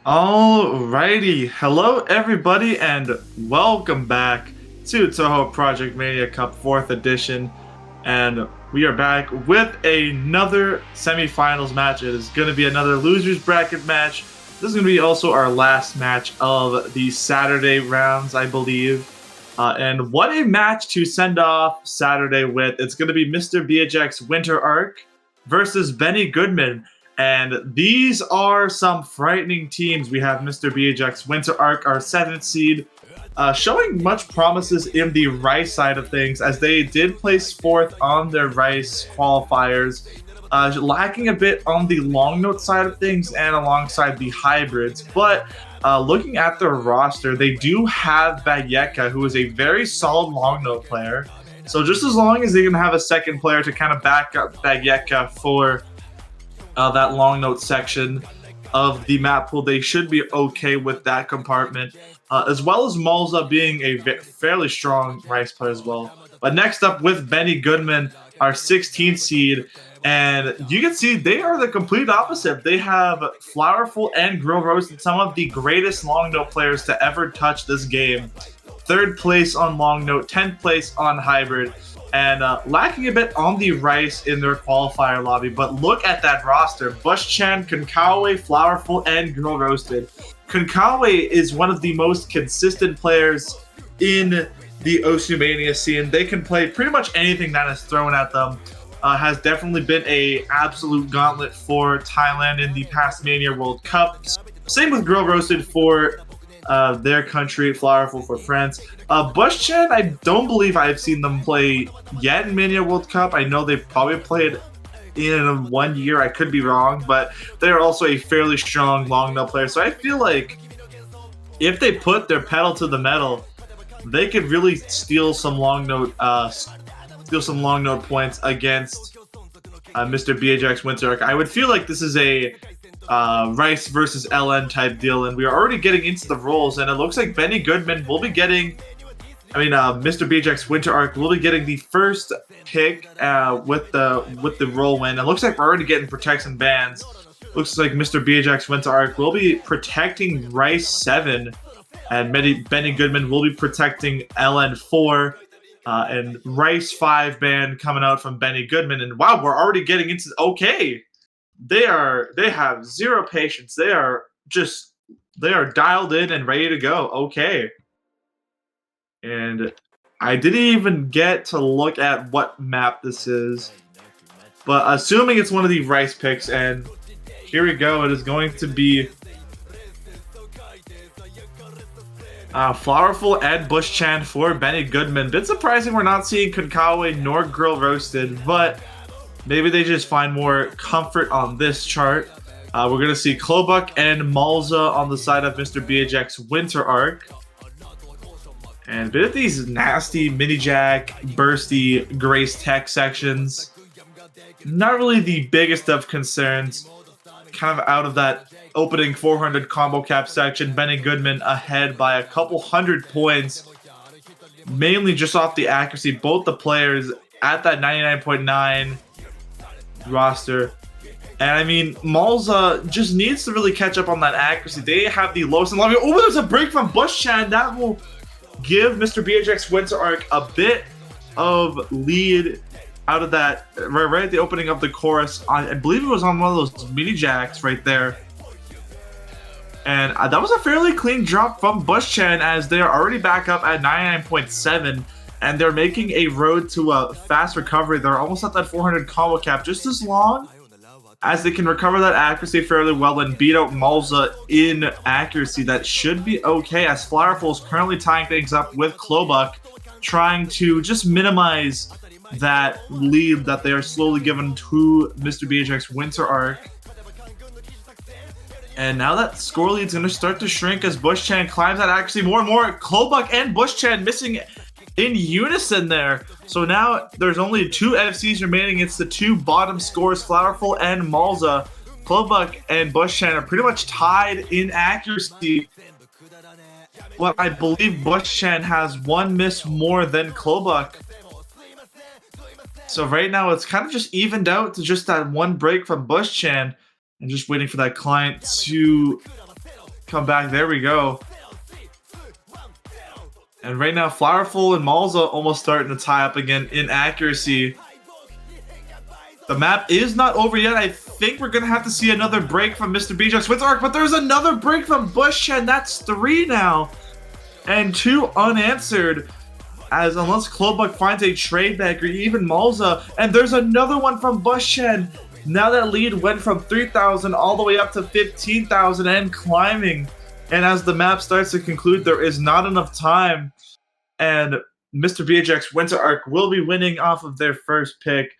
Alrighty, hello everybody and welcome back to Touhou Project Mania Cup 4th edition, and we are back with another semifinals match. It is going to be another losers bracket match. This is going to be also our last match of the Saturday rounds, I believe. And what a match to send off Saturday with. It's going to be Mr. Beajek's Winter Arc versus Benny Goodman. And these are some frightening teams. We have Mr. Beajek's Winter Arc, our 7th seed, showing much promises in the Rice side of things, as they did place 4th on their Rice qualifiers, lacking a bit on the long note side of things and alongside the hybrids. But looking at their roster, they do have Beajek, who is a very solid long note player. So just as long as they can have a second player to kind of back up Beajek for that long note section of the map pool, they should be okay with that compartment, as well as Malza being a fairly strong Rice player as well. But next up with Benny Goodman, our 16th seed, and you can see they are the complete opposite. They have Flowerful and Grill Roasted, some of the greatest long note players to ever touch this game. 3rd place on long note, 10th place on hybrid, and lacking a bit on the Rice in their qualifier lobby. But look at that roster. Bush-chan, Konkawa, Flowerful, and Grill Roasted. Konkawa is one of the most consistent players in the Osumania scene. They can play pretty much anything that is thrown at them. Has definitely been a absolute gauntlet for Thailand in the past Mania World Cup. Same with Grill Roasted for their country, Flowerful for France. Bush-chan, I don't believe I've seen them play yet in Mania World Cup. I know they've probably played in 1 year. I could be wrong, but they're also a fairly strong long note player. So I feel like if they put their pedal to the metal, they could really steal some long note points against Mr. Beajek's Winter Arc. I would feel like this is a Rice versus LN type deal, and we are already getting into the roles, and it looks like Benny Goodman will be getting, Mr. Beajek's Winter Arc will be getting the first pick with the role win. It looks like we're already getting protects and bans. Looks like Mr. Beajek's Winter Arc will be protecting Rice 7, and Benny Goodman will be protecting LN 4. And Rice 5 ban coming out from Benny Goodman, and wow, we're already getting into They have zero patience. They are dialed in and ready to go. Okay. And I didn't even get to look at what map this is, but assuming it's one of the Rice picks, and here we go. It is going to be Flowerful and Bush-chan for Benny Goodman. Bit surprising we're not seeing Konkawa nor Grill Roasted, but maybe they just find more comfort on this chart. We're going to see Klobuk and Malza on the side of Mr. Beajek's Winter Arc. And a bit of these nasty mini-jack, bursty, Grace Tech sections. Not really the biggest of concerns. Kind of out of that opening 400 combo cap section, Benny Goodman ahead by a couple hundred points. Mainly just off the accuracy. Both the players at that 99.9 roster. And I mean, Malza just needs to really catch up on that accuracy. They have the lowest in lobby. Oh, there's a break from Bush-chan. That will give Mr. Beajek's Winter Arc a bit of lead out of that right at the opening of the chorus. I believe it was on one of those mini jacks right there. And that was a fairly clean drop from Bush-chan, as they are already back up at 99.7. And they're making a road to a fast recovery. They're almost at that 400 combo cap, just as long as they can recover that accuracy fairly well and beat out Malza in accuracy. That should be okay, as Flowerful is currently tying things up with Klobuk, trying to just minimize that lead that they are slowly given to Mr. Beajek's Winter Arc. And now that score lead's going to start to shrink as Bush-chan climbs that accuracy more and more. Klobuk and Bush-chan missing in unison there. So now there's only 2 FCs remaining. It's the 2 bottom scores, Flowerful and Malza. Klobuk and Bush-chan are pretty much tied in accuracy. Well, I believe Bush-chan has 1 miss more than Klobuk. So right now it's kind of just evened out to just that 1 break from Bush-chan, and just waiting for that client to come back. There we go. And right now, Flowerful and Malza almost starting to tie up again in accuracy. The map is not over yet. I think we're going to have to see another break from Mr. Beajek's Winter Arc, but there's another break from Bush-Chen. That's 3 now. And 2 unanswered. As unless Klobuck finds a trade back or even Malza. And there's another one from Bush-Chen. Now that lead went from 3,000 all the way up to 15,000 and climbing. And as the map starts to conclude, there is not enough time. And Mr. Beajek's Winter Arc will be winning off of their first pick,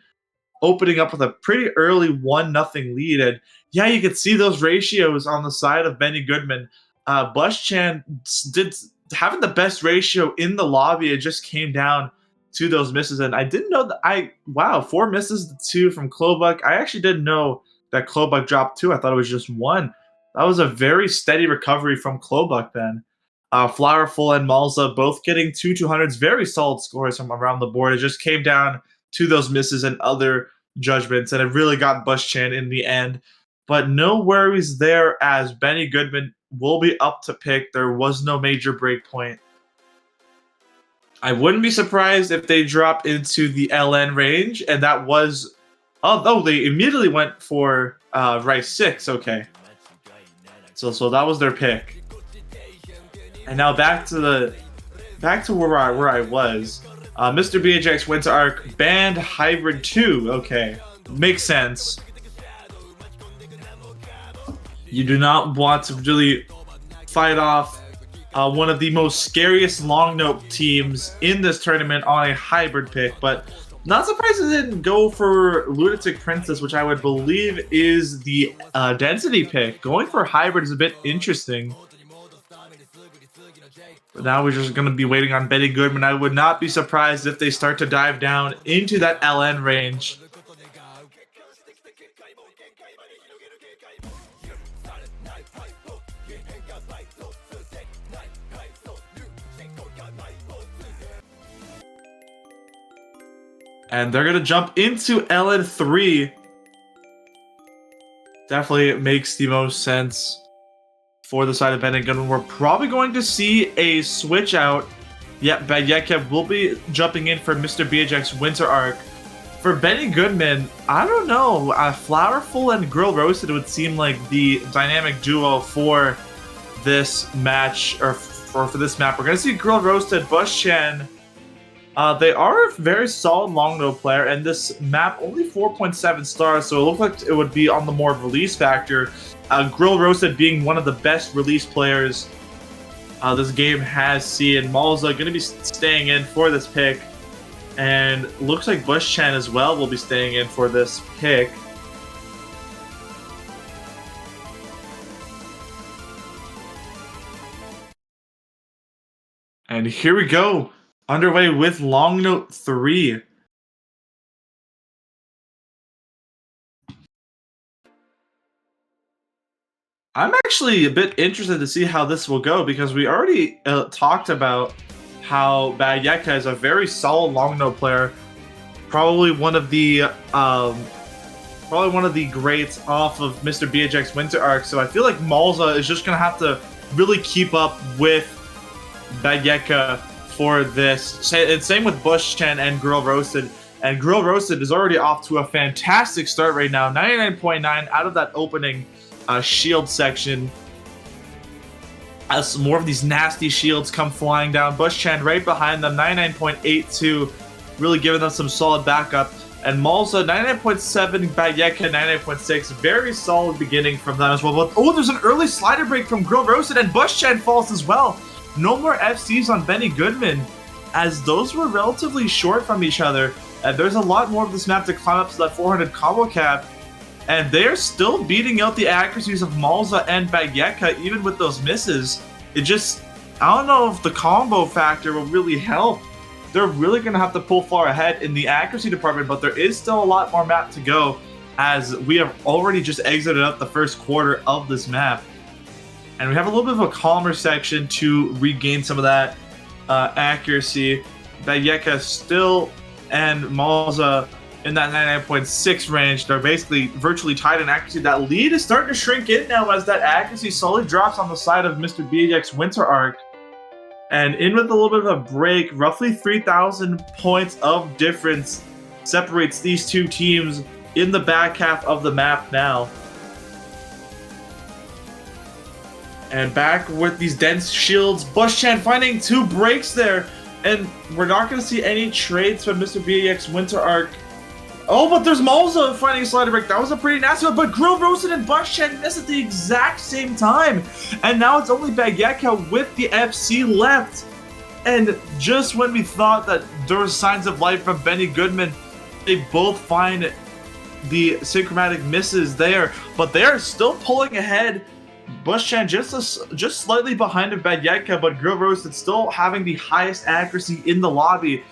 opening up with a pretty early 1-0 lead. And yeah, you can see those ratios on the side of Benny Goodman. Bush-Chan did having the best ratio in the lobby. It just came down to those misses. And I didn't know that wow, 4 misses to 2 from Klobuck. I actually didn't know that Klobuck dropped 2. I thought it was just 1. That was a very steady recovery from Klobuck then. Flowerful and Malza both getting 2 200s, very solid scores from around the board. It just came down to those misses and other judgments, and it really got Bush-Chan in the end. But no worries there, as Benny Goodman will be up to pick. There was no major break point. I wouldn't be surprised if they drop into the LN range, and that was... Oh, they immediately went for Rice 6, okay. So that was their pick. And now back to where I was. Mr. Beajek's Winter Arc banned Hybrid 2. Okay, makes sense. You do not want to really fight off one of the most scariest long note teams in this tournament on a hybrid pick, but not surprised they didn't go for Lunatic Princess, which I would believe is the density pick. Going for hybrid is a bit interesting. But now we're just going to be waiting on Benny Goodman. I would not be surprised if they start to dive down into that LN range. And they're going to jump into LN3. Definitely makes the most sense for the side of Benny Goodman. We're probably going to see a switch out. Yep, Beajek will be jumping in for Mr. Beajek's Winter Arc. For Benny Goodman, I don't know. Flowerful and Grill Roasted would seem like the dynamic duo for this match, or for this map. We're going to see Grill Roasted, Bush-Chan. They are a very solid long note player, and this map only 4.7 stars, so it looks like it would be on the more release factor. Grill Roasted being one of the best release players this game has seen. Malza going to be staying in for this pick, and looks like Bush-Chan as well will be staying in for this pick. And here we go. Underway with Long Note 3. I'm actually a bit interested to see how this will go, because we already talked about how Beajek is a very solid long note player. Probably one of the greats off of Mr. Beajek's Winter Arc. So I feel like Malza is just gonna have to really keep up with Beajek for this. Same with Bush-Chan and Grill Roasted. And Grill Roasted is already off to a fantastic start right now. 99.9 out of that opening shield section. As more of these nasty shields come flying down. Bush-Chan right behind them, 99.82. Really giving them some solid backup. And Malza, 99.7, Beajek, 99.6. Very solid beginning from them as well. But, oh, there's an early slider break from Grill Roasted, and Bush-Chan falls as well. No more FCs on Benny Goodman, as those were relatively short from each other. And there's a lot more of this map to climb up to that 400 combo cap. And they're still beating out the accuracies of Malza and Beajek, even with those misses. It just, I don't know if the combo factor will really help. They're really going to have to pull far ahead in the accuracy department, but there is still a lot more map to go, as we have already just exited out the first quarter of this map. And we have a little bit of a calmer section to regain some of that accuracy. Beajek still, and Malza in that 99.6 range. They're basically virtually tied in accuracy. That lead is starting to shrink in now as that accuracy slowly drops on the side of Mr. Beajek's Winter Arc. And in with a little bit of a break, roughly 3,000 points of difference separates these two teams in the back half of the map now. And back with these dense shields, Bushchan finding 2 breaks there. And we're not going to see any trades from Mr. Beajek's Winter Arc. Oh, but there's Malza finding a slider break. That was a pretty nasty one, but Grill Roasted and Bushchan missed at the exact same time. And now it's only Beajek with the FC left. And just when we thought that there was signs of life from Benny Goodman, they both find the synchromatic misses there. But they are still pulling ahead. Bushchan just slightly behind of Beajek, but Grill Roasted still having the highest accuracy in the lobby.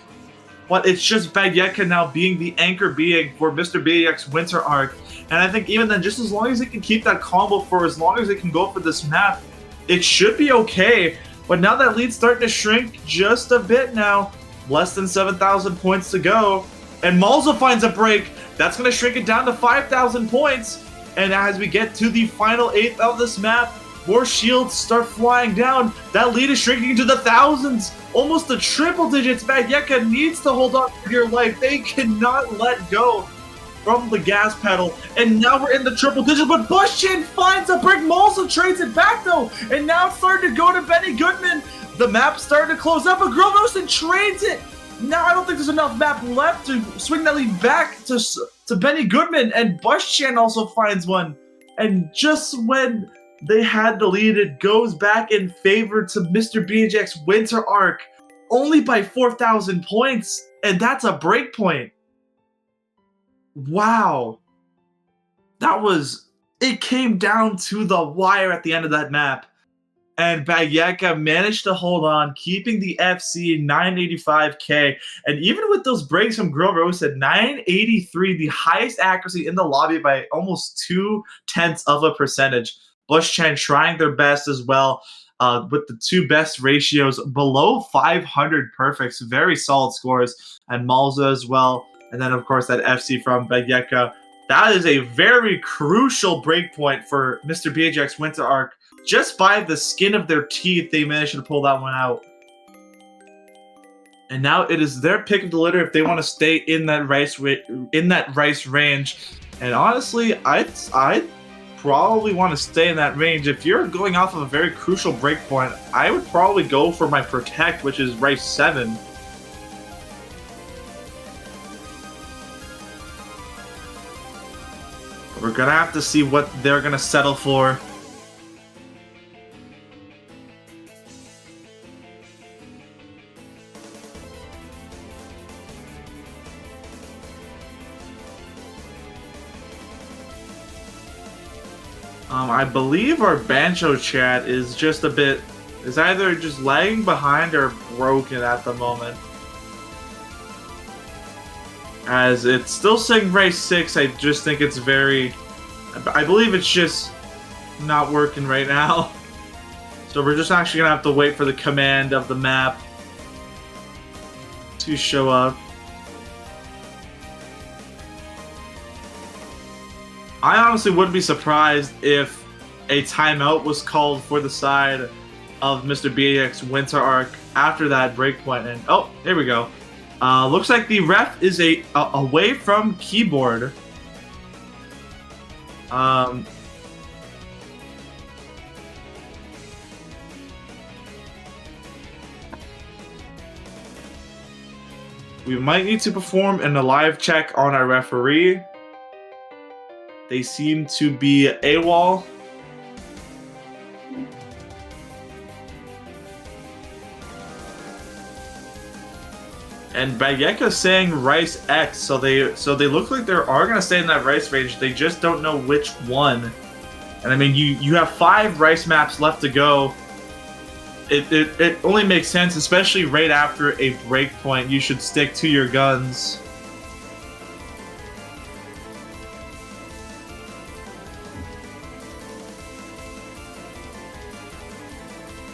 But it's just Beajek now being the anchor being for Mr. Beajek's Winter Arc. And I think even then, just as long as they can keep that combo for as long as they can go for this map, it should be okay. But now that lead's starting to shrink just a bit now. Less than 7,000 points to go. And Malza finds a break. That's going to shrink it down to 5,000 points. And as we get to the final 8th of this map, more shields start flying down. That lead is shrinking into the thousands, almost the triple digits. Beajek needs to hold on for dear life. They cannot let go from the gas pedal. And now we're in the triple digits, but Bushchan finds a break. Malza trades it back though. And now it's starting to go to Benny Goodman. The map's starting to close up, but Grill Roasted trades it. Now I don't think there's enough map left to swing that lead back to Benny Goodman. And Bushchan also finds one. And just when they had the lead, it goes back in favor to Mr. Beajek's Winter Arc, only by 4,000 points, and that's a break point. Wow. It came down to the wire at the end of that map. And Beajek managed to hold on, keeping the FC 985k. And even with those breaks from Grill Roasted, 983, the highest accuracy in the lobby by almost 0.2%. Bushchan trying their best as well with the 2 best ratios below 500 perfects. Very solid scores. And Malza as well. And then, of course, that FC from Beajek. That is a very crucial breakpoint for Mr. Beajek's Winter Arc. Just by the skin of their teeth, they managed to pull that one out. And now it is their pick of the litter if they want to stay in that rice range. And honestly, I probably want to stay in that range. If you're going off of a very crucial breakpoint, I would probably go for my Protect, which is Rice 7. We're going to have to see what they're going to settle for. I believe our Banjo chat is just is either just lagging behind or broken at the moment. As it's still saying race 6, I just think it's I believe it's just not working right now. So we're just actually gonna have to wait for the command of the map to show up. I honestly wouldn't be surprised if a timeout was called for the side of Mr. Beajek's Winter Arc after that breakpoint. And oh, there we go. Looks like the ref is away from keyboard. We might need to perform a live check on our referee. They seem to be AWOL. And Beajek is saying Rice X, so they look like they are gonna stay in that Rice range. They just don't know which one. And I mean, you have 5 Rice maps left to go. It only makes sense, especially right after a breakpoint. You should stick to your guns.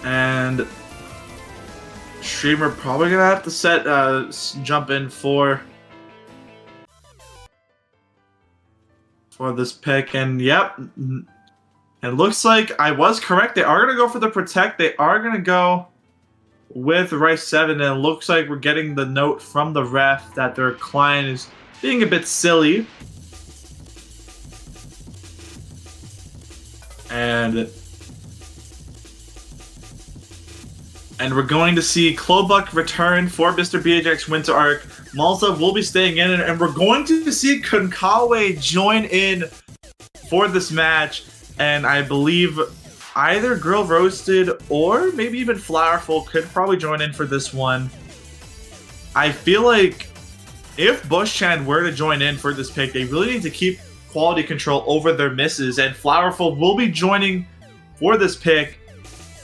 And streamer probably gonna have to jump in for for this pick. And yep, it looks like I was correct. They are going to go for the protect. They are going to go with Rice 7. And it looks like we're getting the note from the ref that their client is being a bit silly. And we're going to see Klobuck return for Mr. Beajek's Winter Arc. Malza will be staying in, and we're going to see Konkawa join in for this match. And I believe either Grill Roasted or maybe even Flowerful could probably join in for this one. I feel like if Bushchan were to join in for this pick, they really need to keep quality control over their misses, and Flowerful will be joining for this pick.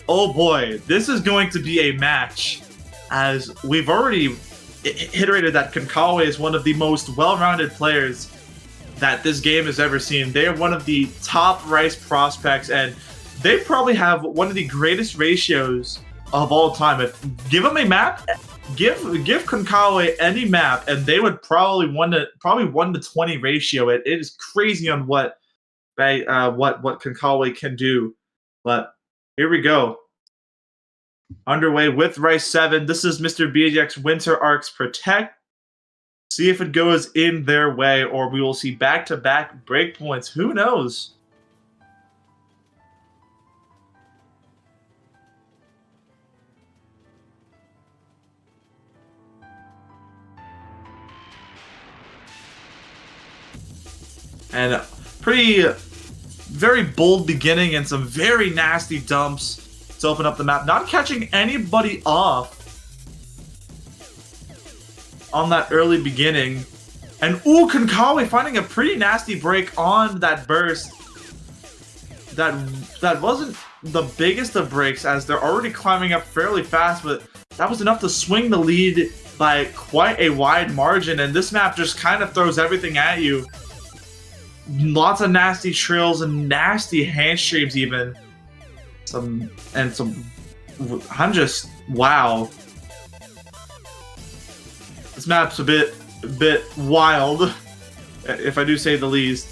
Oh boy, this is going to be a match, as we've already iterated that Konkawa is one of the most well-rounded players that this game has ever seen. They are one of the top Rice prospects, and they probably have one of the greatest ratios of all time. If give them a map, give Konkawa any map, and they would probably 1 to 20 ratio it. It is crazy on what Konkawa can do. But here we go. Underway with Rice 7. This is Mr. Beajek's Winter Arcs Protect. See if it goes in their way, or we will see back-to-back breakpoints. Who knows? And very bold beginning and some very nasty dumps to open up the map. Not catching anybody off on that early beginning. And ooh, Konkawa finding a pretty nasty break on that burst. That wasn't the biggest of breaks, as they're already climbing up fairly fast, but that was enough to swing the lead by quite a wide margin. And this map just kind of throws everything at you. Lots of nasty trills and nasty hand streams even. I'm just, wow. This map's a bit wild, if I do say the least.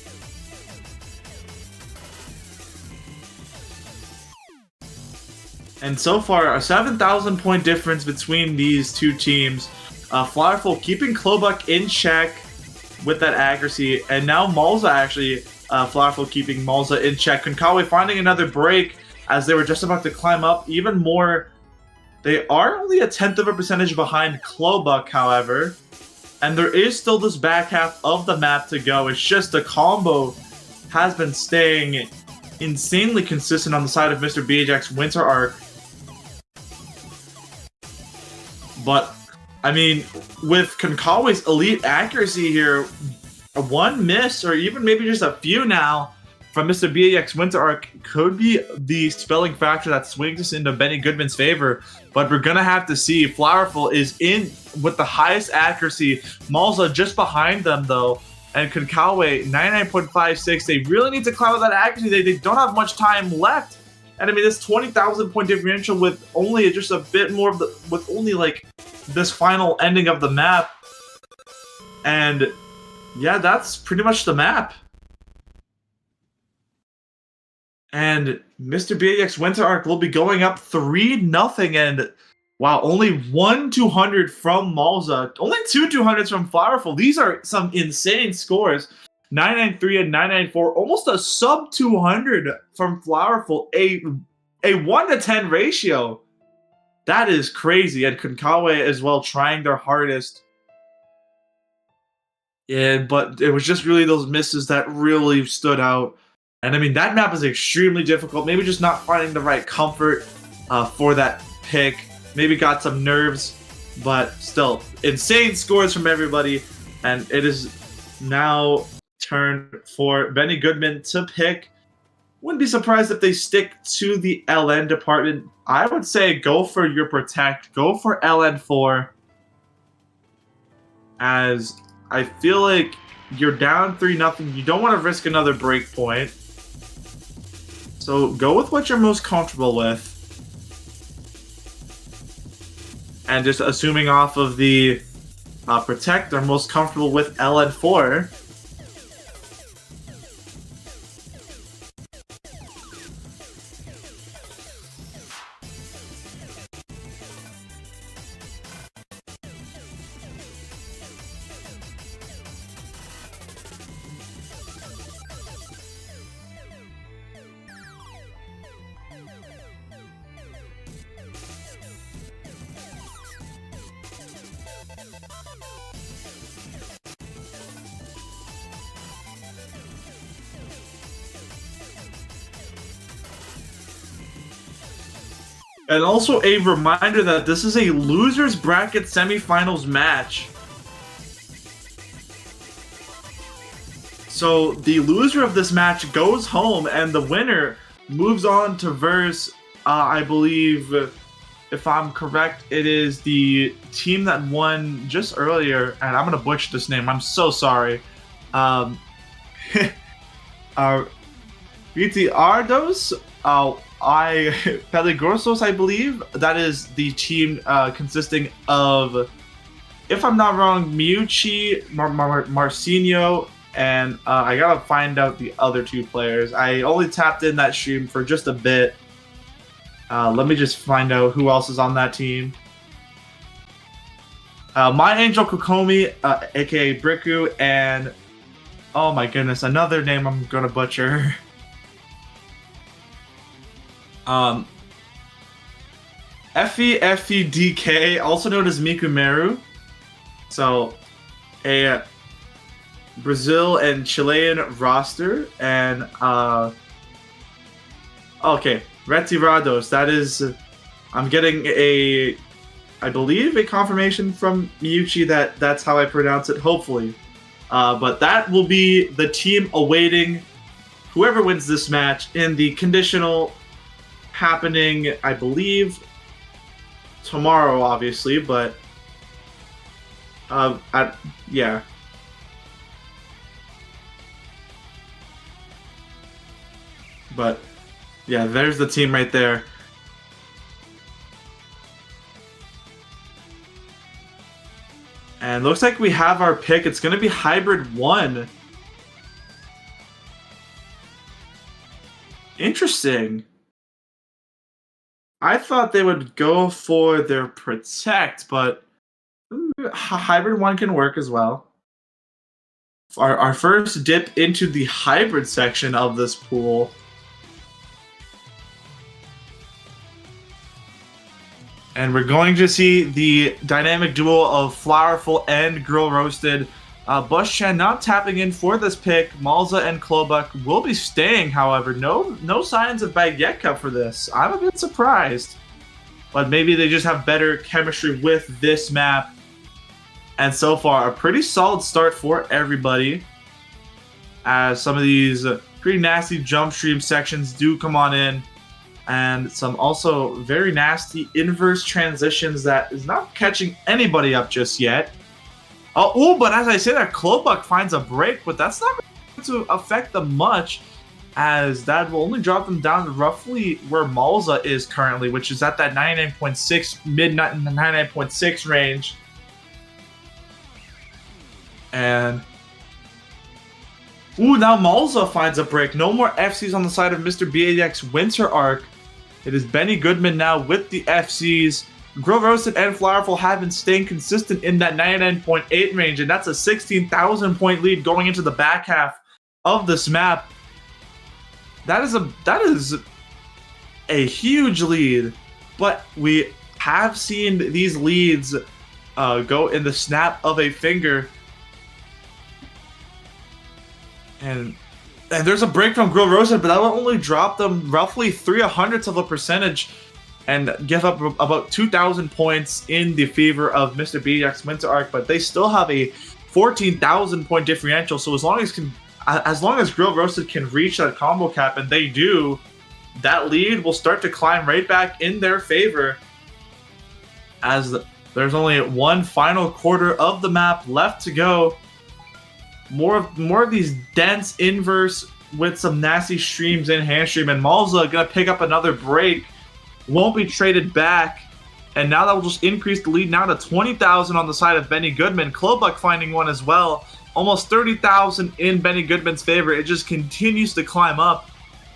And so far, a 7,000 point difference between these two teams. Flowerful keeping Klobuck in check with that accuracy, and now Malza actually, Flowerful keeping Malza in check. Konkawa finding another break as they were just about to climb up even more. They are only a 1/10 of a percentage behind Klobuck, however, and there is still this back half of the map to go. It's just the combo has been staying insanely consistent on the side of Mr. Beajek's Winter Arc. But I mean, with Konkawa's elite accuracy here, one miss or even maybe just a few now from Mr. Beajek's Winter Arc could be the spelling factor that swings us into Benny Goodman's favor. But we're going to have to see. Flowerful is in with the highest accuracy. Malza just behind them, though. And Konkawa, 99.56. They really need to climb with that accuracy. They don't have much time left. And I mean, this 20,000 point differential with only just a bit more of the, with only like this final ending of the map. And yeah, that's pretty much the map. And Mr. Beajek's Winter Arc will be going up 3-0. And wow, only 1 200 from Malza. Only 2 200s from Flowerful. These are some insane scores. 993 and 994. Almost a sub 200 from Flowerful. A 1 to 10 ratio. That is crazy. And Konkawa as well trying their hardest. Yeah, but it was just really those misses that really stood out. And I mean, that map is extremely difficult. Maybe just not finding the right comfort for that pick. Maybe got some nerves, but still, insane scores from everybody. And it is now turn for Benny Goodman to pick. Wouldn't be surprised if they stick to the LN department. I would say go for your protect. Go for LN4. As I feel like you're down 3-0. You don't want to risk another break point. So go with what you're most comfortable with. And just assuming off of the protect, they're most comfortable with LN4. And also a reminder that this is a loser's bracket semifinals match. So the loser of this match goes home, and the winner moves on to verse, I believe, if I'm correct, it is the team that won just earlier, and I'm going to butcher this name. I'm so sorry. Vitiardos, Peligrosos, I believe. That is the team consisting of, if I'm not wrong, Miucci, Marcinho, and I gotta find out the other two players. I only tapped in that stream for just a bit. Let me just find out who else is on that team. My Angel Kokomi, aka Briku, and oh my goodness, another name I'm gonna butcher. FEDK, also known as Mikumeru. So, a Brazil and Chilean roster, and okay, Retirados. That is, I'm getting I believe a confirmation from Miucci that that's how I pronounce it. Hopefully, but that will be the team awaiting whoever wins this match in the conditional happening, I believe, tomorrow, obviously, but yeah. But yeah, there's the team right there. And looks like we have our pick. It's going to be Hybrid 1. Interesting. I thought they would go for their Protect, but Hybrid 1 can work as well. Our first dip into the Hybrid section of this pool. And we're going to see the dynamic duo of Flowerful and Girl Roasted. Bush-chan not tapping in for this pick. Malza and Klobuk will be staying, however. No signs of Beajek for this. I'm a bit surprised. But maybe they just have better chemistry with this map. And so far, a pretty solid start for everybody. As some of these pretty nasty jump stream sections do come on in. And some also very nasty inverse transitions that is not catching anybody up just yet. Oh, but as I say that, Klobuk finds a break, but that's not going to affect them much, as that will only drop them down to roughly where Malza is currently, which is at that 99.6, mid 99.6 range. And now Malza finds a break. No more FCs on the side of Mr. Beajek's Winter Arc. It is Benny Goodman now with the FCs. Grill Roasted and Flowerful have been staying consistent in that 99.8 range, and that's a 16,000 point lead going into the back half of this map. That is a huge lead, but we have seen these leads go in the snap of a finger. And there's a break from Grill Roasted, but that will only drop them roughly 3/100ths of a percentage and give up about 2,000 points in the favor of Mr. Beajek's Winter Arc. But they still have a 14,000 point differential. So as long as Grill Roasted can reach that combo cap, and they do, that lead will start to climb right back in their favor. As there's only one final quarter of the map left to go. More of these dense inverse with some nasty streams in hand stream, and Malza gonna pick up another break. Won't be traded back, and now that will just increase the lead now to 20,000 on the side of Benny Goodman. Klobuk finding one as well, almost 30,000 in Benny Goodman's favor. It just continues to climb up,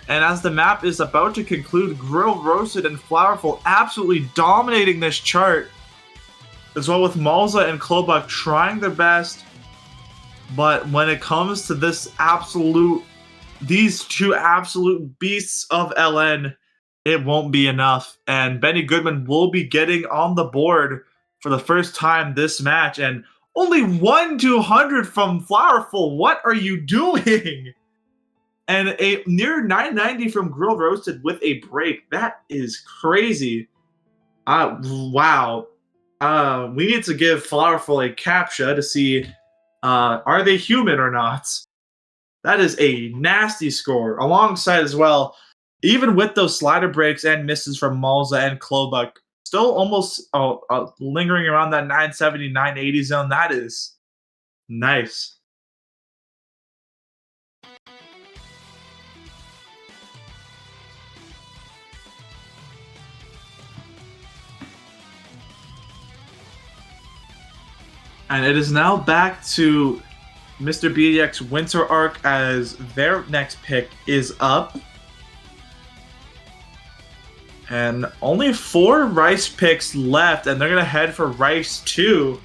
and as the map is about to conclude, Grill Roasted and Flowerful absolutely dominating this chart, as well with Malza and Klobuk trying their best. But when it comes to these two absolute beasts of LN, it won't be enough. And Benny Goodman will be getting on the board for the first time this match. And only 1/200 from Flowerful. What are you doing? And a near 990 from Grill Roasted with a break. That is crazy. Wow. We need to give Flowerful a captcha to see are they human or not. That is a nasty score. Alongside as well, even with those slider breaks and misses from Malza and Klobuck, still almost lingering around that 970, 980 zone. That is nice. And it is now back to Mr. Beajek's Winter Arc as their next pick is up. And only 4 Rice picks left, and they're going to head for Rice 2.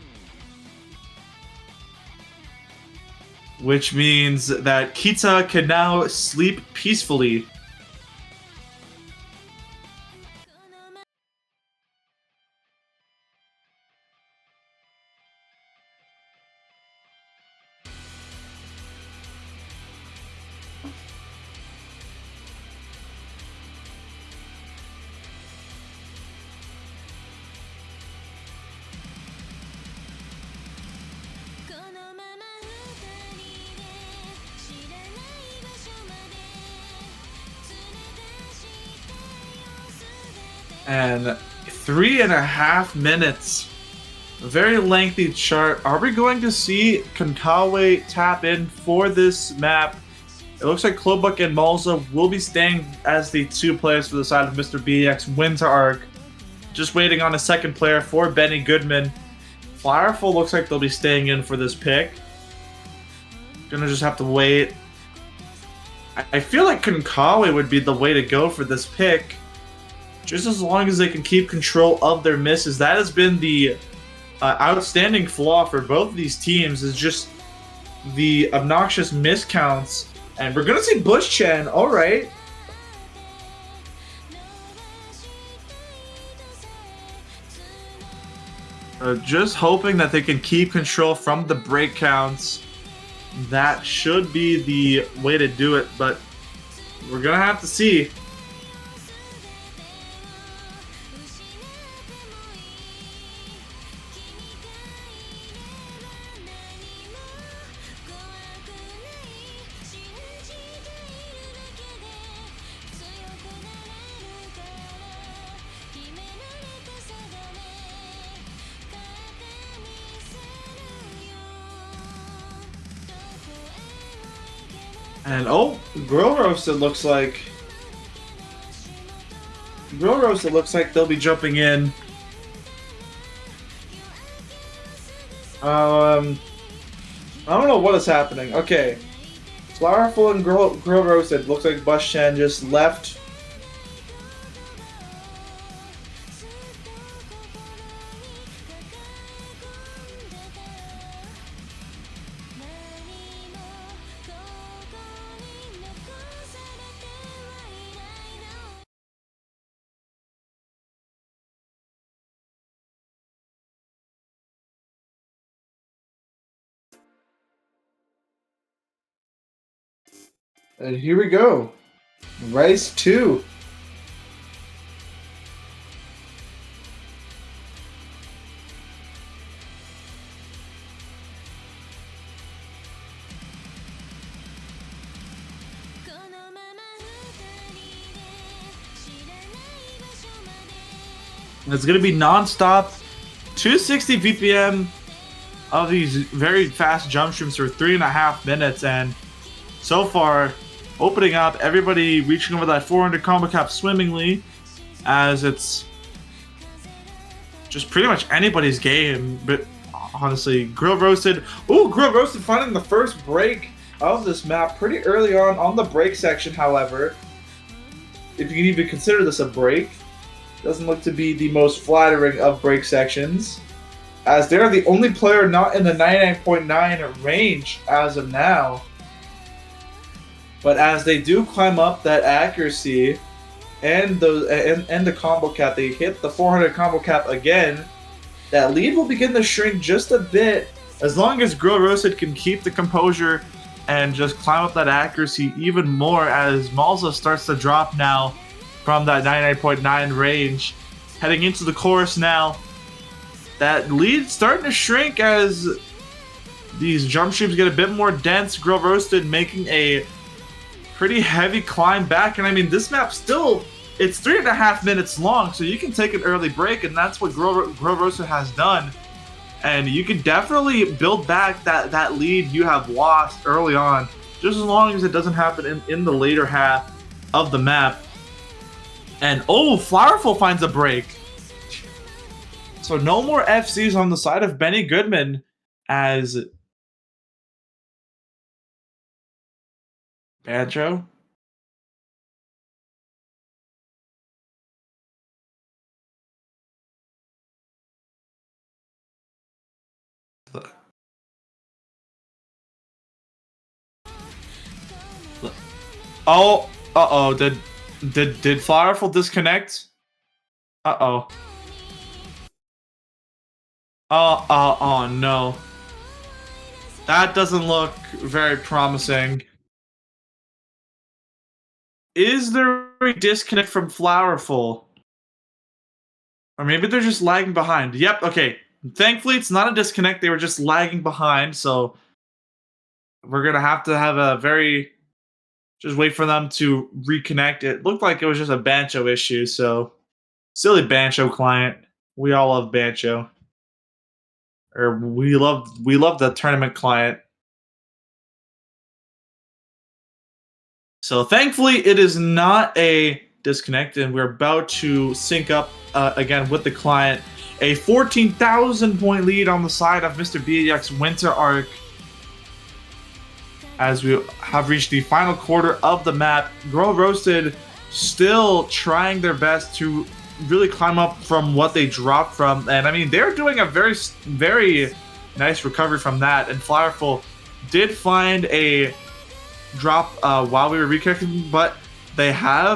Which means that Kita can now sleep peacefully. And 3.5 minutes. A very lengthy chart. Are we going to see Konkawa tap in for this map? It looks like Klobuck and Malza will be staying as the 2 players for the side of Mr. BX Winter Arc. Just waiting on a second player for Benny Goodman. Flowerful looks like they'll be staying in for this pick. Gonna just have to wait. I feel like Konkawa would be the way to go for this pick. Just as long as they can keep control of their misses. That has been the outstanding flaw for both of these teams, is just the obnoxious miscounts. And we're going to see Bush Chen. All right. Just hoping that they can keep control from the break counts. That should be the way to do it, but we're going to have to see. And Grill Roasted looks like they'll be jumping in. I don't know what is happening. Okay, Flowerful and Grill Roasted looks like Bush Chen just left. And here we go. Rice 2. It's going to be non-stop, 260 BPM of these very fast jump streams for 3.5 minutes, and so far, opening up, everybody reaching over that 400 combo cap swimmingly, as it's just pretty much anybody's game. But honestly, Grill Roasted finding the first break of this map pretty early on the break section. However, if you can even consider this a break, doesn't look to be the most flattering of break sections, as they're the only player not in the 99.9 range as of now. But as they do climb up that accuracy and the combo cap, they hit the 400 combo cap again. That lead will begin to shrink just a bit, as long as Grill Roasted can keep the composure and just climb up that accuracy even more, as Malza starts to drop now from that 99.9 range. heading into the chorus now. That lead's starting to shrink as these jump streams get a bit more dense. Grill Roasted making a pretty heavy climb back. And I mean, this map still, it's 3.5 minutes long, so you can take an early break, and that's what Grill Roasted has done. And you can definitely build back that lead you have lost early on, just as long as it doesn't happen in the later half of the map. And oh, Flowerful finds a break. So no more FCs on the side of Benny Goodman as Banjo. Oh, uh-oh, did Flowerful disconnect? Uh-oh. Oh no. That doesn't look very promising. Is there a disconnect from Flowerful? Or maybe they're just lagging behind. Yep, okay. Thankfully, it's not a disconnect. They were just lagging behind, so we're going to have a very... Just wait for them to reconnect. It looked like it was just a Bancho issue, so... Silly Bancho client. We all love Bancho. Or we love the tournament client. So thankfully, it is not a disconnect, and we're about to sync up again with the client. A 14,000 point lead on the side of Mr. Beajek's Winter Arc as we have reached the final quarter of the map. Grill Roasted still trying their best to really climb up from what they dropped from, and I mean, they're doing a very, very nice recovery from that, and Flowerful did find a drop while we were reconnecting, but they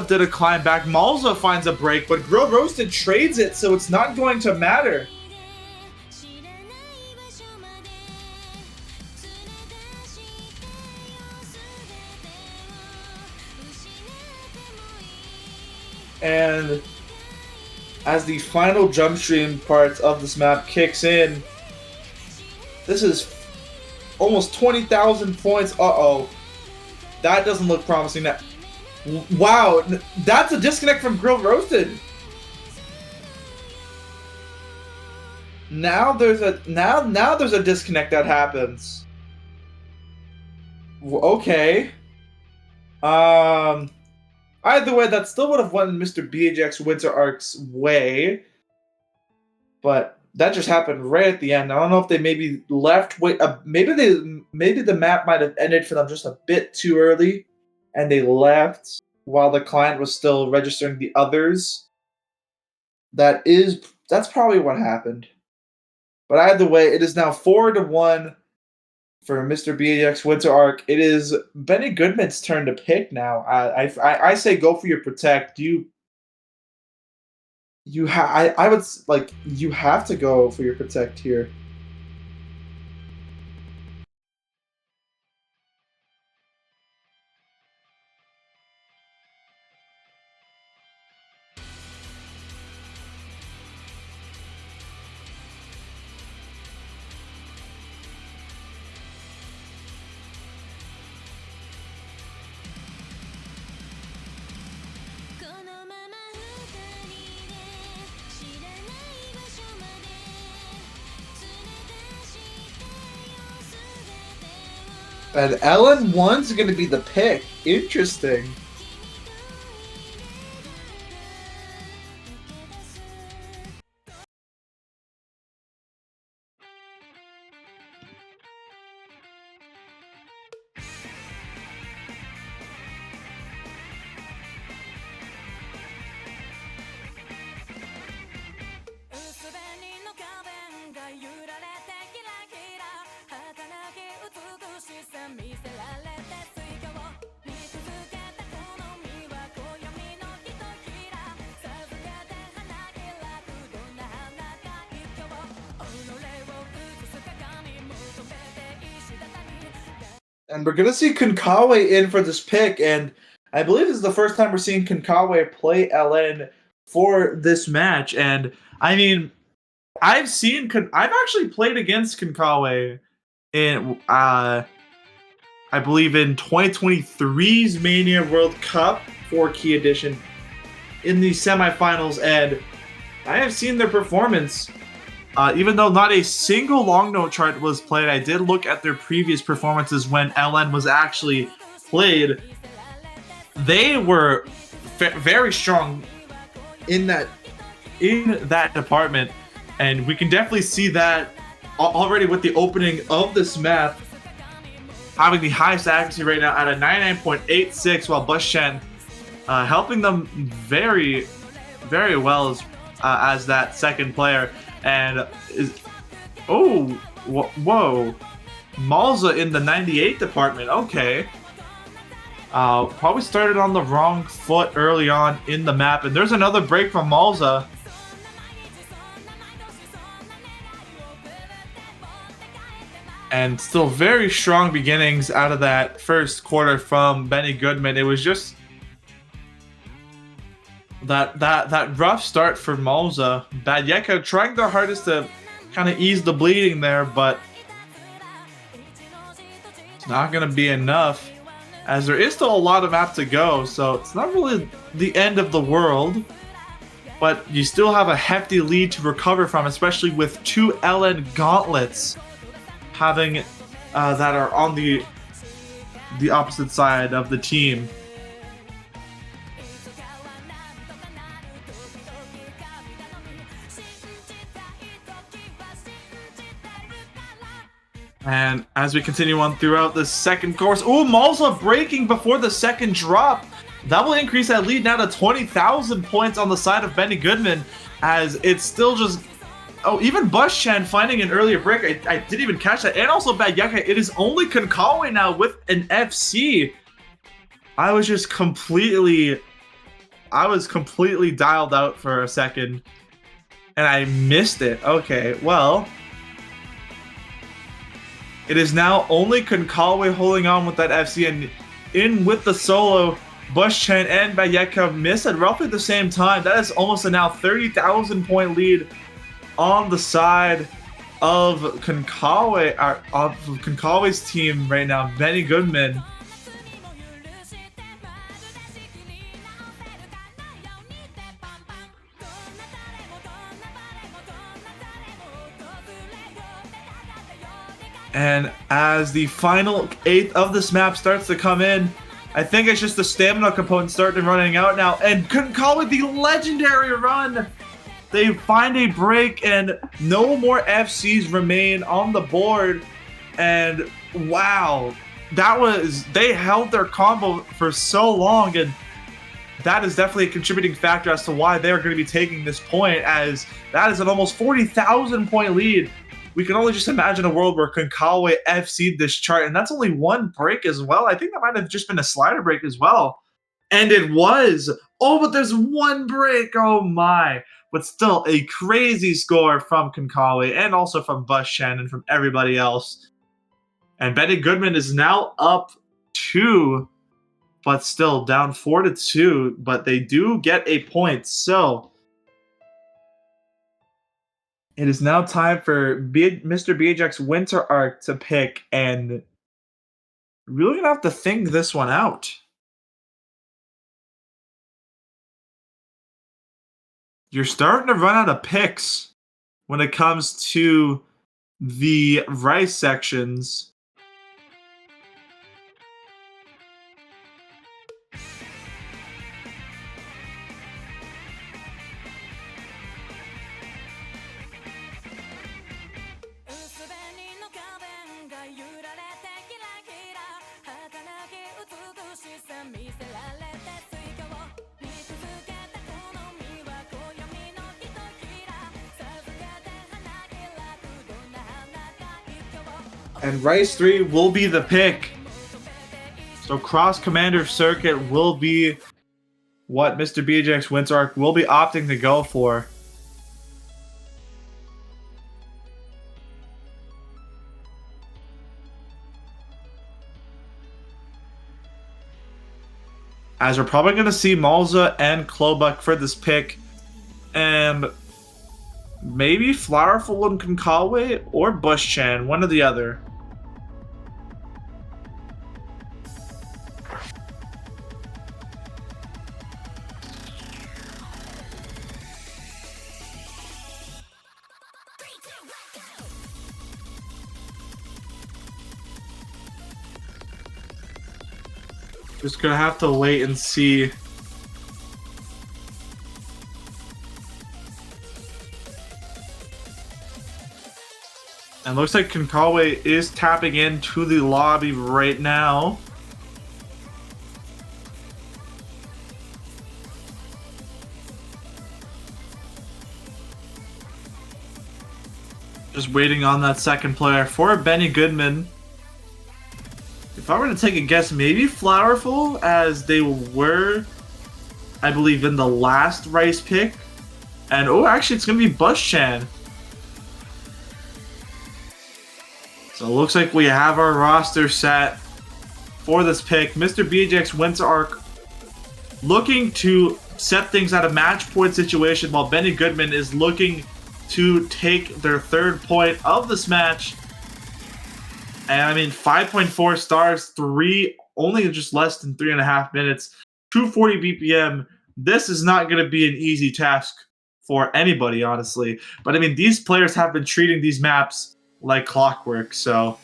did a climb back. Malza finds a break, but Grill Roasted trades it, so it's not going to matter. And as the final jump stream parts of this map kicks in, this is almost 20,000 points. Uh-oh. That doesn't look promising. Wow, that's a disconnect from Grill Roasted. Now there's a disconnect that happens. Okay. Either way, that still would have won Mr. Beajek's Winter Arc's way, but that just happened right at the end. I don't know if they maybe left. Maybe the map might have ended for them just a bit too early, and they left while the client was still registering the others. That's probably what happened. But either way, it is now 4-1 for Mr. Beajek's Winter Arc. It is Benny Goodman's turn to pick now. I say go for your protect. I would like you have to go for your protect here. And LN1's going to be the pick. Interesting. And we're going to see Konkawa in for this pick, and I believe this is the first time we're seeing Konkawa play LN for this match. And I mean, I've actually played against Konkawa in I believe in 2023's Mania World Cup 4 Key Edition in the semifinals, and I have seen their performance. Even though not a single long note chart was played, I did look at their previous performances when LN was actually played. They were very strong in that department, and we can definitely see that already with the opening of this map, having the highest accuracy right now at a 99.86, while Bushchen helping them very, very well as that second player. And whoa, Malza in the 98 department. Okay, probably started on the wrong foot early on in the map, and there's another break from Malza. And still very strong beginnings out of that first quarter from Benny Goodman. It was just that rough start for Malza. Beajek trying their hardest to kind of ease the bleeding there, but it's not going to be enough, as there is still a lot of map to go, so it's not really the end of the world, but you still have a hefty lead to recover from, especially with 2 LN gauntlets having that are on the opposite side of the team. And as we continue on throughout the second course, Malza breaking before the second drop. That will increase that lead now to 20,000 points on the side of Benny Goodman, as it's still just... Oh, even Bushchen finding an earlier break. I didn't even catch that. And also Beajek, it is only Konkawa now with an FC. I was completely dialed out for a second, and I missed it. Okay, well, it is now only Konkawa holding on with that FC, and in with the solo, Bushchen and Beajek miss at roughly the same time. That is almost a now 30,000 point lead on the side of Konkawa's team right now, Benny Goodman. And as the final 8th of this map starts to come in, I think it's just the stamina component starting running out now, and Konkawa, the legendary run! They find a break, and no more FCs remain on the board. And wow, they held their combo for so long, and that is definitely a contributing factor as to why they're going to be taking this point, as that is an almost 40,000 point lead. We can only just imagine a world where Konkawa FC'd this chart, and that's only one break as well. I think that might have just been a slider break as well. And it was. Oh, but there's one break. Oh my. But still a crazy score from Konkawa, and also from Bushchen and from everybody else. And Benny Goodman is now up 2, but still down 4-2. But they do get a point. So it is now time for Mr. Beajek's winter arc to pick, and really gonna have to think this one out. You're starting to run out of picks when it comes to the rice sections. And Rice 3 will be the pick. So Cross Commander Circuit will be what Mr. Beajek's winter arc will be opting to go for. As we're probably going to see Malza and Klobuk for this pick and maybe Flowerful and Konkawa or Bush-chan, one or the other. Just gonna have to wait and see. And looks like Konkawa is tapping into the lobby right now. Just waiting on that second player for Benny Goodman. If I were to take a guess, maybe Flowerful, as they were, I believe, in the last Rice pick. And, oh, actually, it's going to be Bush-chan. So it looks like we have our roster set for this pick. Mr. Beajek's Winter Arc looking to set things at a match point situation, while Benny Goodman is looking to take their third point of this match. And I mean, 5.4 stars, only just less than 3.5 minutes, 240 BPM. This is not going to be an easy task for anybody, honestly. But I mean, these players have been treating these maps like clockwork, so.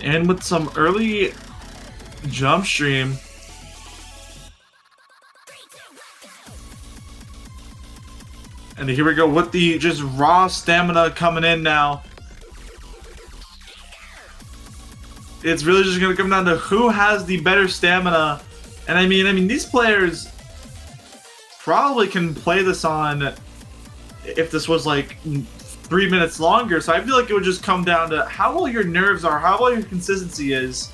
And with some early jump stream. And here we go with the just raw stamina coming in now. It's really just going to come down to who has the better stamina. And I mean, these players probably can play this on, if this was like 3 minutes longer. So I feel like it would just come down to how well your nerves are, how well your consistency is,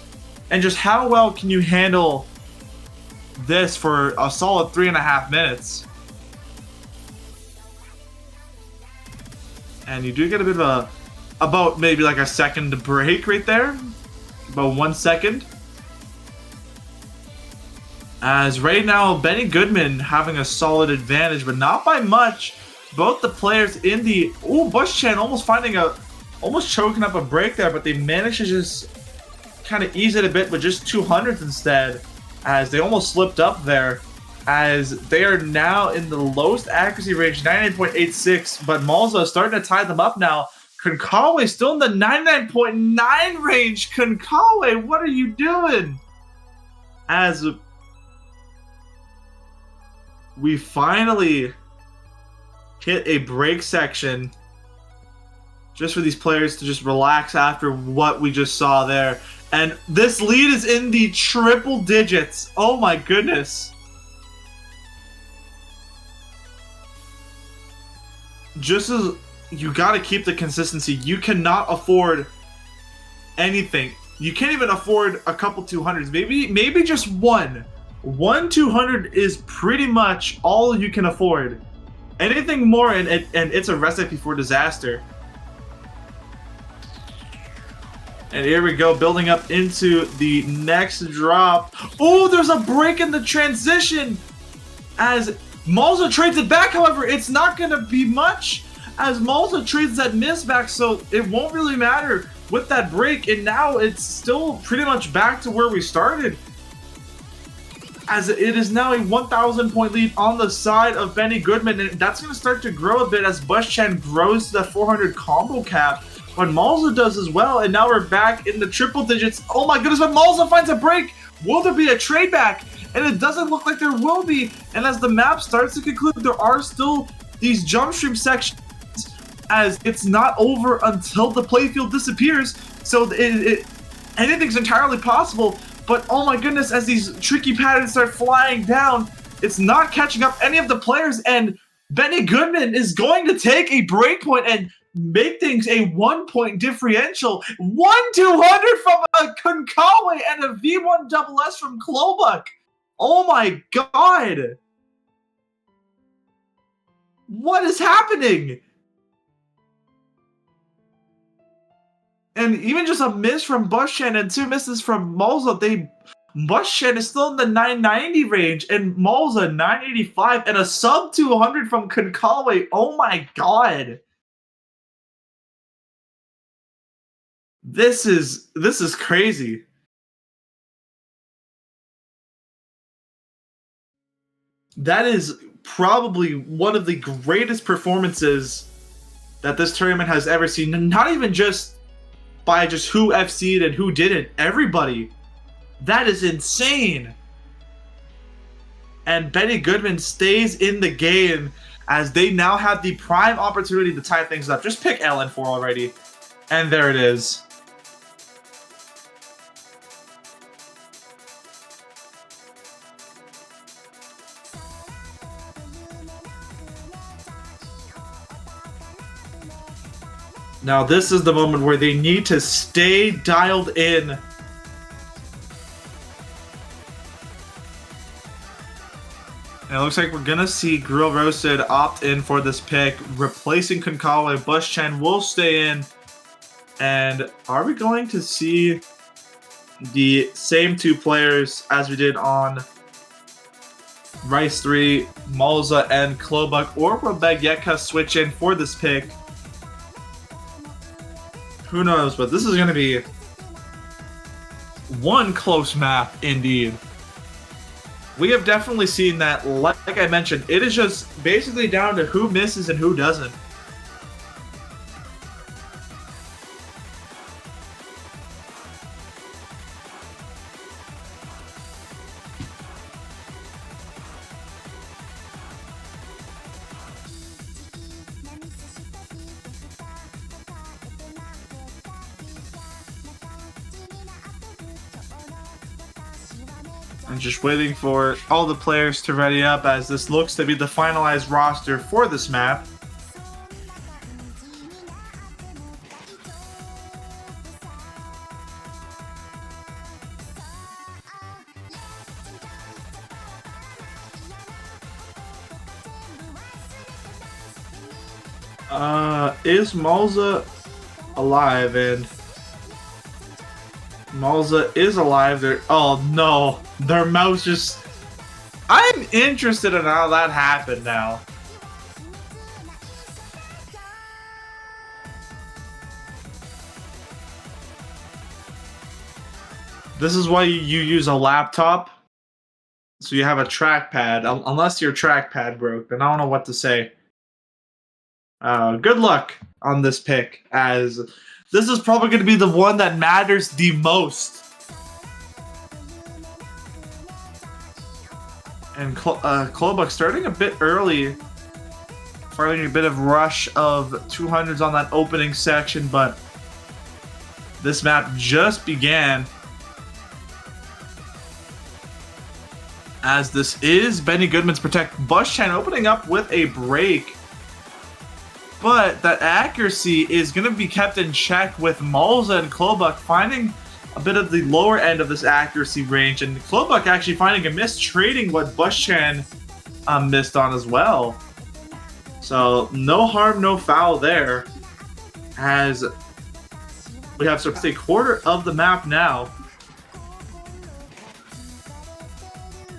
and just how well can you handle this for a solid 3.5 minutes. And you do get a bit of about maybe like a second break right there. About 1 second. As right now, Benny Goodman having a solid advantage, but not by much. Both the players in the... Oh, Bush-chan almost choking up a break there, but they managed to just kind of ease it a bit with just 200s instead, as they almost slipped up there, as they are now in the lowest accuracy range, 99.86, but Malza is starting to tie them up now. Konkawa still in the 99.9 range. Konkawa, what are you doing? As we finally hit a break section just for these players to just relax after what we just saw there. And this lead is in the triple digits. Oh my goodness. Just as you got to keep the consistency, you cannot afford anything. You can't even afford a couple 200s. Maybe just one 200 is pretty much all you can afford. Anything more, and it's a recipe for disaster. And here we go, building up into the next drop. Oh, there's a break in the transition as Malza trades it back. However, it's not going to be much as Malza trades that miss back, so it won't really matter with that break. And now it's still pretty much back to where we started, as it is now a 1,000 point lead on the side of Benny Goodman, and that's going to start to grow a bit as Bush-chan grows to the 400 combo cap, but Malza does as well, and now we're back in the triple digits. Oh my goodness, but Malza finds a break. Will there be a trade back? And it doesn't look like there will be, and as the map starts to conclude, there are still these jump stream sections, as it's not over until the playfield disappears, so anything's entirely possible. But oh my goodness, as these tricky patterns start flying down, it's not catching up any of the players, and Benny Goodman is going to take a break point, and make things a 1-point differential. 1-200 from a Konkawa and a V1 double S from Klobuk. Oh my god! What is happening? And even just a miss from Bushchen and 2 misses from Molza, Bushchen is still in the 990 range, and Molza 985, and a sub 200 from Konkawa. Oh my god! This is crazy. That is probably one of the greatest performances that this tournament has ever seen. Not even just by just who FC'd and who didn't. Everybody. That is insane. And Benny Goodman stays in the game as they now have the prime opportunity to tie things up. Just pick LN4 already. And there it is. Now this is the moment where they need to stay dialed in. And it looks like we're gonna see Grill Roasted opt in for this pick, replacing Konkawa. Bushchen will stay in. And are we going to see the same 2 players as we did on Rice 3, Molza and Klobuk, or will Beajek switch in for this pick? Who knows, but this is going to be one close map indeed. We have definitely seen that, like I mentioned, it is just basically down to who misses and who doesn't. I'm just waiting for all the players to ready up, as this looks to be the finalized roster for this map. Is Molza alive? And Molza is alive. There. Oh no, their mouse just. I'm interested in how that happened now. This is why you use a laptop, so you have a trackpad. Unless your trackpad broke, then I don't know what to say. Good luck on this pick, as this is probably going to be the one that matters the most. And Klobuk starting a bit early, firing a bit of rush of 200s on that opening section, but this map just began. As this is Benny Goodman's Protect. Bushchen opening up with a break. But that accuracy is going to be kept in check with Molza and Klobuk finding a bit of the lower end of this accuracy range. And Klobuk actually finding a miss, trading what Bushchen missed on as well. So no harm, no foul there. As we have sort of a quarter of the map now.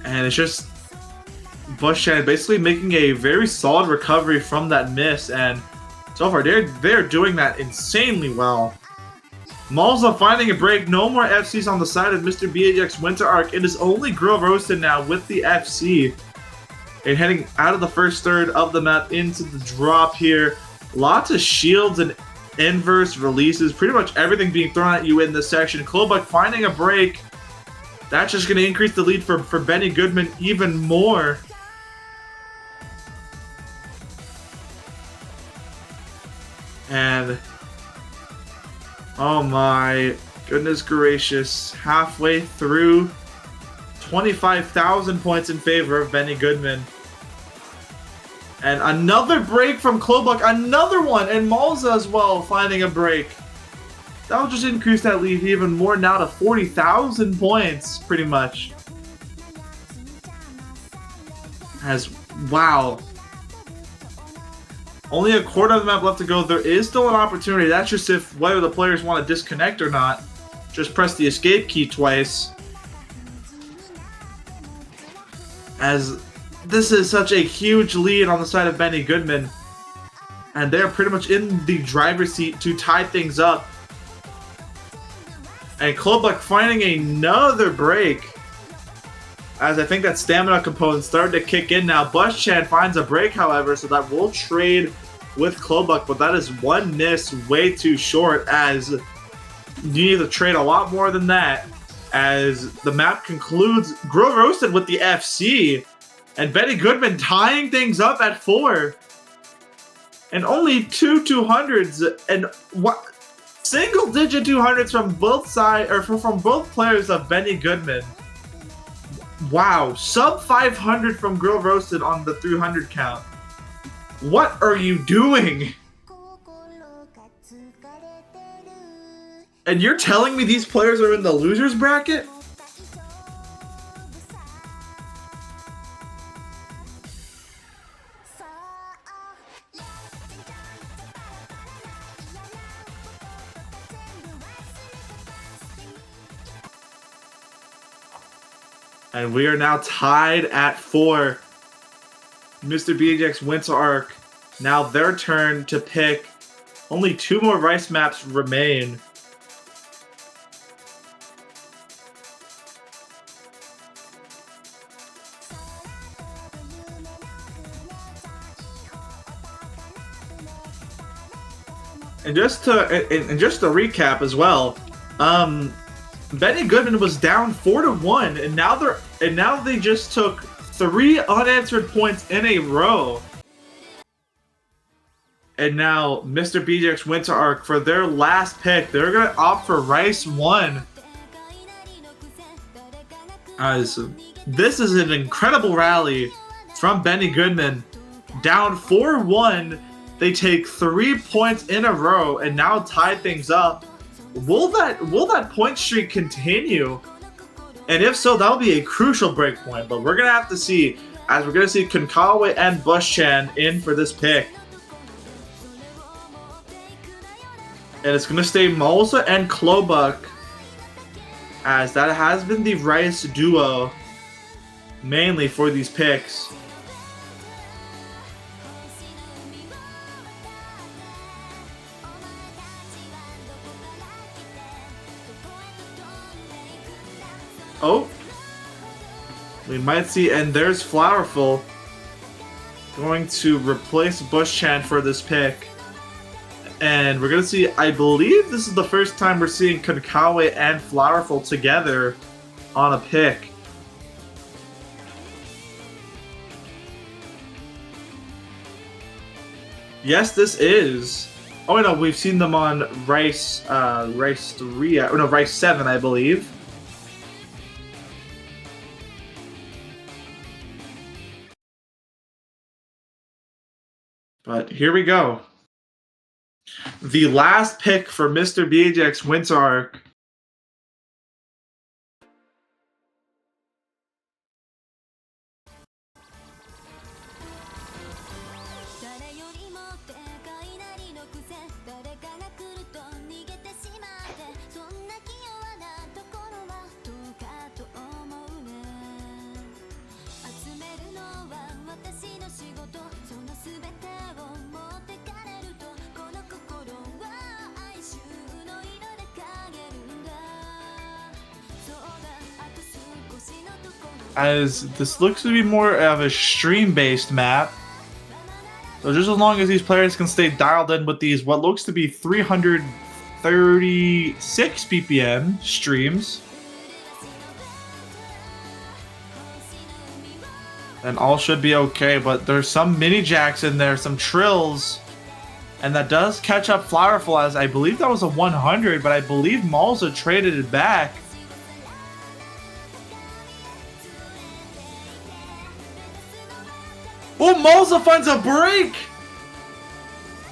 And it's just Bushchen basically making a very solid recovery from that miss, and so far they're doing that insanely well. Molza finding a break, no more FCs on the side of Mr. Beajek's Winter Arc. It is only Grill Roasted now with the FC. And heading out of the first third of the map into the drop here. Lots of shields and inverse releases, pretty much everything being thrown at you in this section. Klobuk finding a break. That's just going to increase the lead for Benny Goodman even more. And oh my goodness gracious, halfway through, 25,000 points in favor of Benny Goodman. And another break from Klobuck, another one, and Malza as well, finding a break. That'll just increase that lead even more now to 40,000 points, pretty much. Wow. Only a quarter of the map left to go. There is still an opportunity. That's just if whether the players want to disconnect or not. Just press the escape key twice. As this is such a huge lead on the side of Benny Goodman. And they're pretty much in the driver's seat to tie things up. And Klobuck finding another break. As I think that stamina component started to kick in now. Buschan finds a break, however, so that will trade with Klobuck. But that is one miss way too short, as you need to trade a lot more than that. As the map concludes, Grill Roasted with the FC. And Benny Goodman tying things up at 4. And only two 200s. And what? Single-digit 200s from both sides, or from both players of Benny Goodman. Wow, sub 500 from Grill Roasted on the 300 count. What are you doing? And you're telling me these players are in the losers bracket? And we are now tied at 4. Mr. Beajek's Winter Arc. Now their turn to pick. Only 2 more Rice maps remain. And just to recap as well, Benny Goodman was down 4-1, and now they just took 3 unanswered points in a row. And now Mr. Beajek's Winter Arc, for their last pick, they're gonna opt for Rice 1. As this is an incredible rally from Benny Goodman. Down 4-1, they take 3 points in a row and now tie things up. Will that point streak continue? And if so, that'll be a crucial break point. But we're gonna have to see, as we're gonna see Konkawa and Buschan in for this pick. And it's gonna stay Malza and Klobuck, as that has been the Rice duo mainly for these picks. Oh, we might see, and there's Flowerful going to replace Buschan for this pick. And we're going to see, I believe this is the first time we're seeing Konkawa and Flowerful together on a pick. Yes, this is. Oh, no, we've seen them on Rice 3, or no, Rice 7, I believe. But here we go. The last pick for Mr. Beajek's Winter Arc. As this looks to be more of a stream-based map. So just as long as these players can stay dialed in with these, what looks to be 336 ppm streams, then all should be okay. But there's some mini jacks in there, some trills, and that does catch up Flowerful, as I believe that was a 100, but I believe Malza traded it back. Oh, Moza finds a break!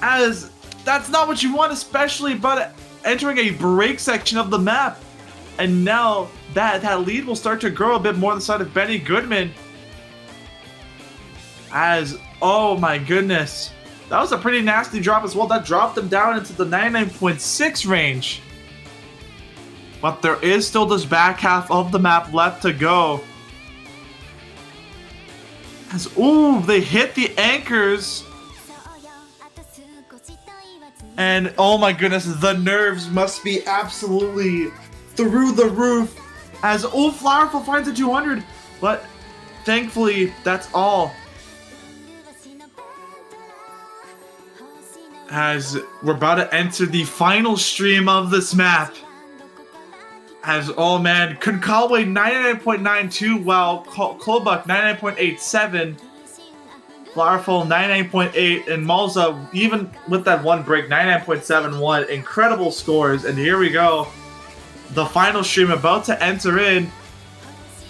As that's not what you want, especially but entering a break section of the map. And now that lead will start to grow a bit more on the side of Benny Goodman. As, oh my goodness. That was a pretty nasty drop as well. That dropped them down into the 99.6 range. But there is still this back half of the map left to go. As, ooh, they hit the anchors. And oh my goodness, the nerves must be absolutely through the roof. As, oh, Flowerful finds a 200. But thankfully, that's all. As we're about to enter the final stream of this map. As, oh man, Konkawa 99.92, while Klobuk 99.87, Flowerful 99.8, and Malza, even with that one break, 99.71. Incredible scores, and here we go. The final stream about to enter in.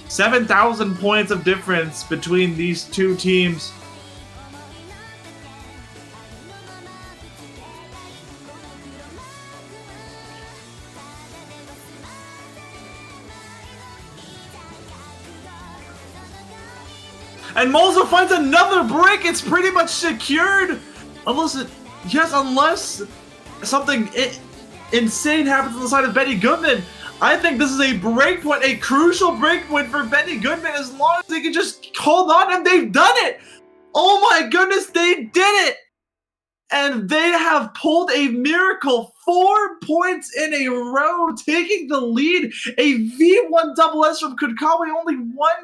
7,000 points of difference between these two teams. And Malza finds another break. It's pretty much secured. Unless something insane happens on the side of Benny Goodman. I think this is a breakpoint, a crucial breakpoint for Benny Goodman, as long as they can just hold on, and they've done it. Oh my goodness, they did it. And they have pulled a miracle, 4 points in a row, taking the lead. A V1 double S from Konkawa, only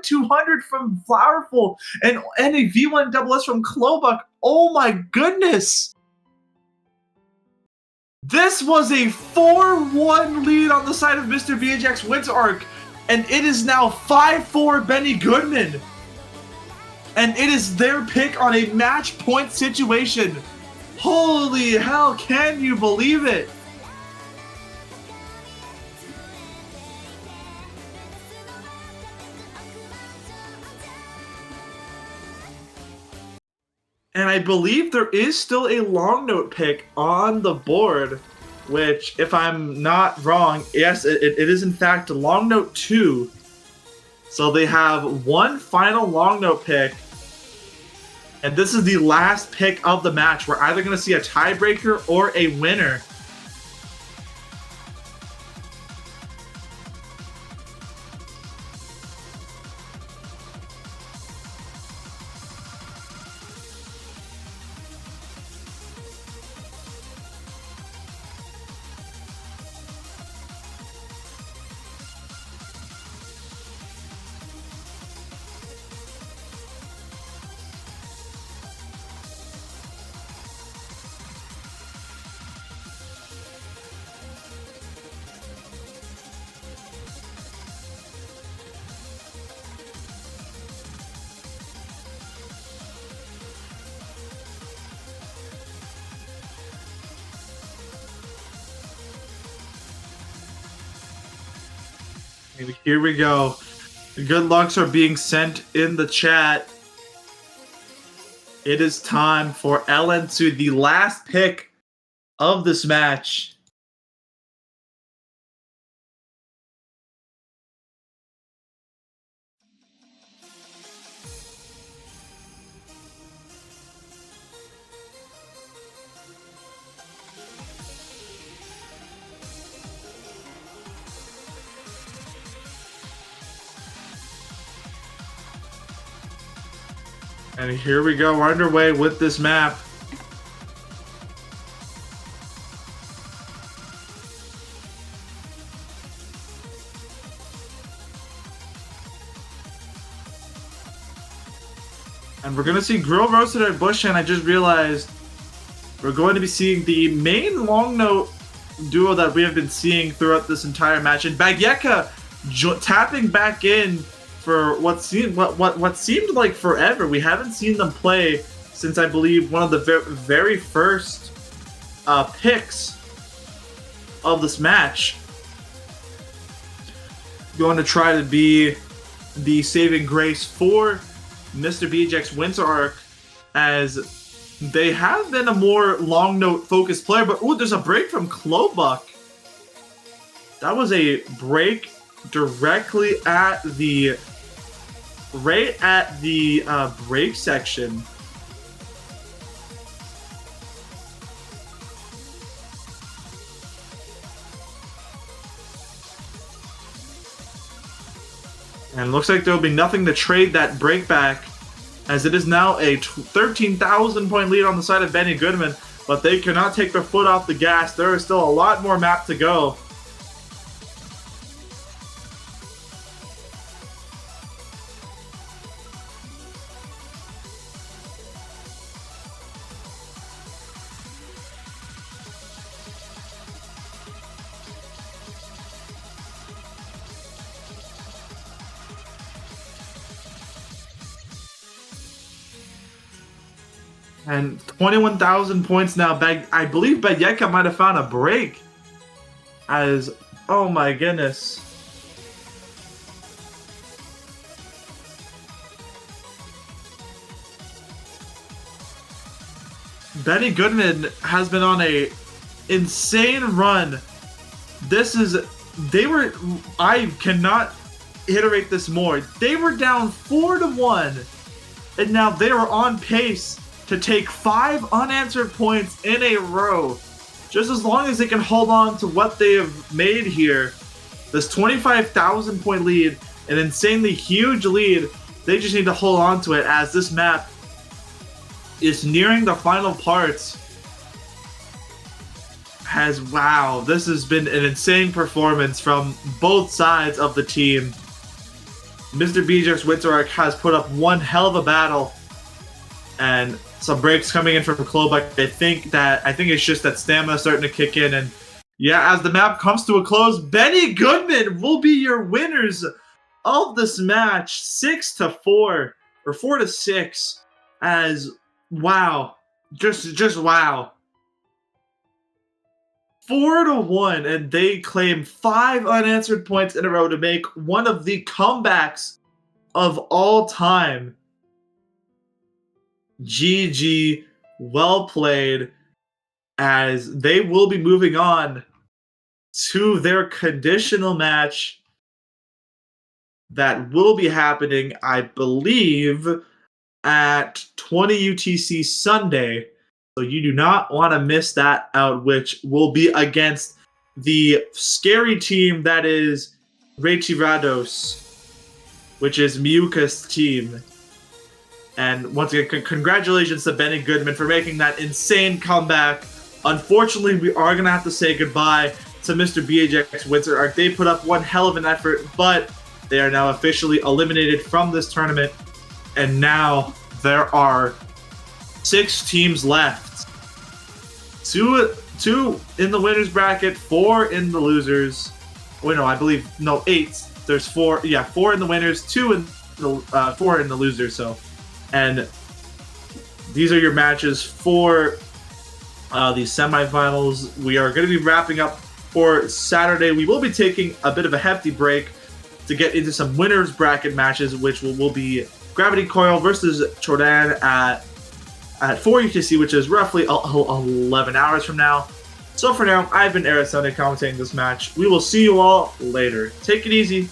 1-200 from Flowerful, and a V1 double S from Klobuk. Oh my goodness. This was a 4-1 lead on the side of Mr. Beajek's Winter Arc, and it is now 5-4 Benny Goodman. And it is their pick on a match point situation. Holy hell, can you believe it? And I believe there is still a long note pick on the board, which, if I'm not wrong, yes, it is in fact long note 2. So they have one final long note pick. And this is the last pick of the match. We're either going to see a tiebreaker or a winner. And here we go. Good lucks are being sent in the chat. It is time for LN2, the last pick of this match. And here we go, we're underway with this map. And we're gonna see Grill Roasted at Bush, and I just realized we're going to be seeing the main long note duo that we have been seeing throughout this entire match. And Beajek tapping back in for what seemed like forever. We haven't seen them play since, I believe, one of the very first picks of this match. Going to try to be the saving grace for Mr. Beajek's Winter Arc. as they have been a more long note focused player. But ooh, there's a break from Klobuck. That was a break directly at the break section. And looks like there'll be nothing to trade that break back, as it is now a 13,000 point lead on the side of Benny Goodman, but they cannot take their foot off the gas. There is still a lot more map to go. And 21,000 points now. I believe Beajek might have found a break. As, oh my goodness. Benny Goodman has been on a insane run. I cannot iterate this more. They were down 4-1, and now they are on pace to take 5 unanswered points in a row. Just as long as they can hold on to what they have made here, this 25,000 point lead, an insanely huge lead, they just need to hold on to it, as this map is nearing the final parts. Wow, this has been an insane performance from both sides of the team. Mr. Beajek's Winter Arc has put up one hell of a battle, and some breaks coming in from Klobuck. I think it's just that stamina starting to kick in, and yeah, as the map comes to a close, Benny Goodman will be your winners of this match, 6-4 or 4-6. As wow, just wow, 4-1, and they claim 5 unanswered points in a row to make one of the comebacks of all time. GG, well played, as they will be moving on to their conditional match that will be happening, I believe, at 20 UTC Sunday. So you do not want to miss that out, which will be against the scary team that is Reitirados, which is Miuka's team. And once again, congratulations to Benny Goodman for making that insane comeback. Unfortunately, we are going to have to say goodbye to Mr. Beajek's Winter Arc. They put up one hell of an effort, but they are now officially eliminated from this tournament. And now there are 6 teams left. 2 in the winners bracket, 4 in the losers. Wait, no, I believe, no, 8. There's 4, yeah, 4 in the winners, 4 in the losers, so. And these are your matches for the semifinals. We are going to be wrapping up for Saturday. We will be taking a bit of a hefty break to get into some winners bracket matches, which will be Gravity Coil versus Chodan at 4 UTC, which is roughly 11 hours from now. So for now, I've been Eric Sunday commentating this match. We will see you all later. Take it easy.